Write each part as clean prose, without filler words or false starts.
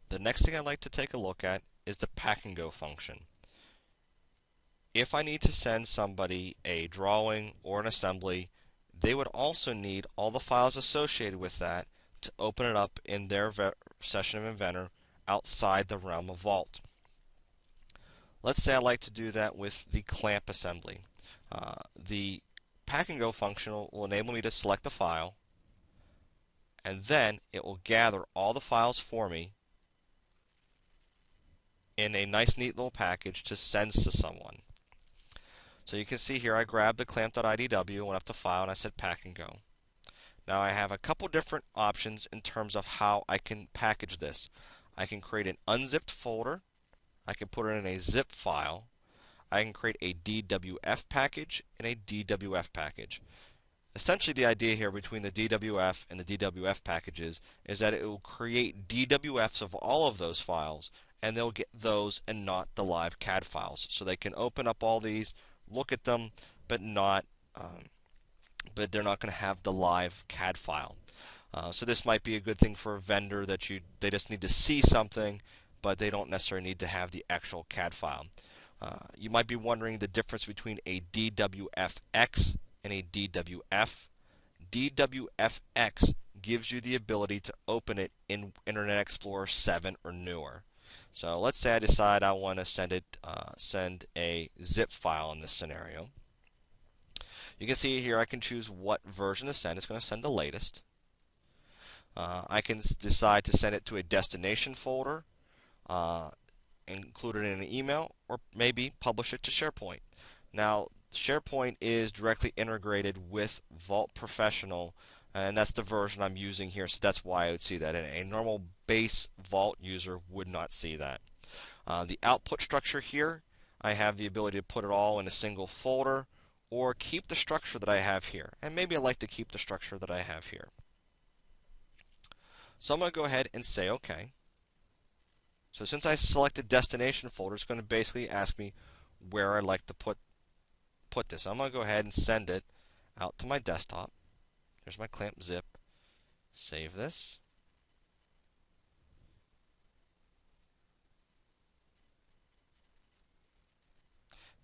The next thing I'd like to take a look at is the pack and go function. If I need to send somebody a drawing or an assembly, they would also need all the files associated with that to open it up in their session of Inventor outside the realm of Vault. Let's say I'd like to do that with the clamp assembly. The pack and go function will enable me to select a file, and then it will gather all the files for me in a nice neat little package to send to someone. So you can see here I grabbed the clamp.idw, went up to file, and I said pack and go. Now I have a couple different options in terms of how I can package this. I can create an unzipped folder, I can put it in a zip file, I can create a DWF package and a DWF package. Essentially the idea here between the DWF and the DWF packages is that it will create DWFs of all of those files, and they'll get those and not the live CAD files. So they can open up all these, look at them, but they're not going to have the live CAD file. So this might be a good thing for a vendor that they just need to see something, but they don't necessarily need to have the actual CAD file. You might be wondering the difference between a DWFX and a DWF. DWFX gives you the ability to open it in Internet Explorer 7 or newer. So let's say I decide I want to send a zip file in this scenario. You can see here I can choose what version to send. It's going to send the latest. I can decide to send it to a destination folder, include it in an email, or maybe publish it to SharePoint. Now, SharePoint is directly integrated with Vault Professional, and that's the version I'm using here, so that's why I would see that. And a normal base Vault user would not see that. The output structure here, I have the ability to put it all in a single folder, or keep the structure that I have here. And maybe I like to keep the structure that I have here. So I'm going to go ahead and say OK. So since I selected destination folder, it's going to basically ask me where I'd like to put this. I'm going to go ahead and send it out to my desktop. There's my clamp zip. Save this.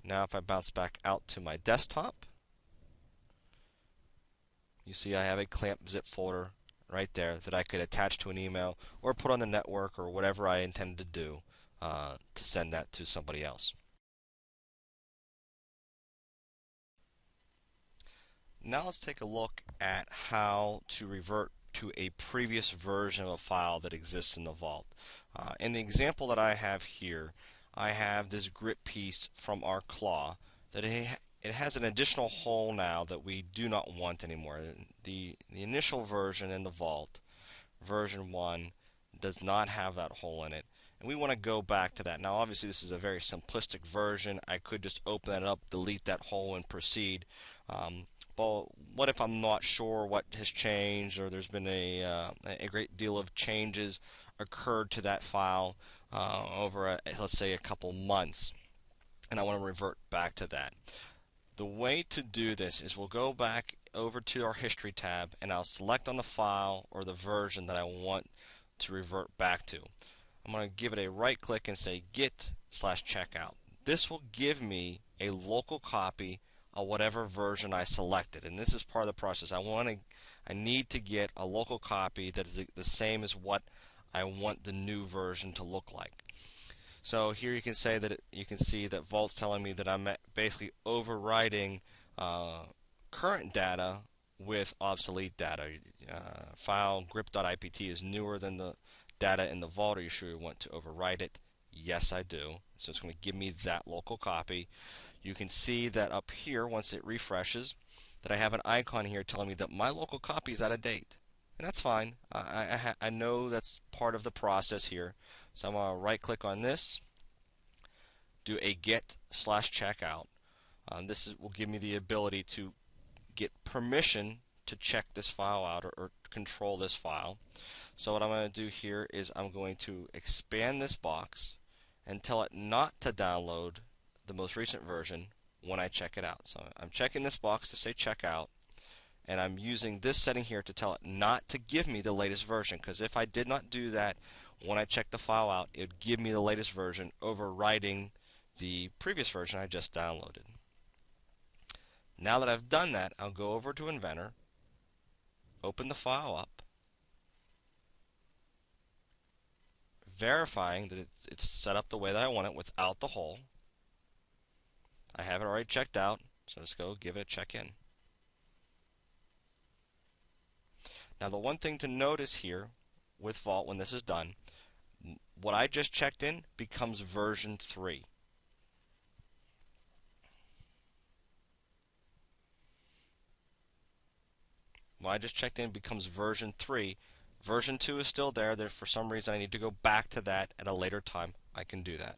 Now if I bounce back out to my desktop, you see I have a clamp zip folder right there that I could attach to an email or put on the network or whatever I intended to do to send that to somebody else. Now let's take a look at how to revert to a previous version of a file that exists in the Vault. In the example that I have here, I have this grip piece from our claw that it has an additional hole now that we do not want anymore. The initial version in the Vault, version 1, does not have that hole in it, and we want to go back to that. Now obviously this is a very simplistic version. I could just open that up, delete that hole, and proceed. But what if I'm not sure what has changed, or there's been a great deal of changes occurred to that file over, let's say, a couple months, and I want to revert back to that? The way to do this is we'll go back over to our History tab, and I'll select on the file or the version that I want to revert back to. I'm going to give it a right click and say Git/checkout. This will give me a local copy of whatever version I selected, and this is part of the process. I need to get a local copy that is the same as what I want the new version to look like. So here you can say that you can see that Vault's telling me that I'm basically overwriting current data with obsolete data. File grip.ipt is newer than the data in the Vault. Are you sure you want to overwrite it? Yes, I do. So it's going to give me that local copy. You can see that up here, once it refreshes, that I have an icon here telling me that my local copy is out of date. And that's fine. I know that's part of the process here. So I'm going to right click on this, do a Git/checkout. This will give me the ability to get permission to check this file out, or control this file. So what I'm going to do here is I'm going to expand this box and tell it not to download the most recent version when I check it out. So I'm checking this box to say checkout, and I'm using this setting here to tell it not to give me the latest version, because if I did not do that, When I check the file out, it would give me the latest version, overwriting the previous version I just downloaded. Now that I've done that, I'll go over to Inventor, open the file up, verifying that it's set up the way that I want it without the hole. I have it already checked out, so let's go give it a check in. Now the one thing to notice here with Vault when this is done, what I just checked in becomes version 3. What I just checked in becomes version 3. Version 2 is still there. For some reason I need to go back to that at a later time. I can do that.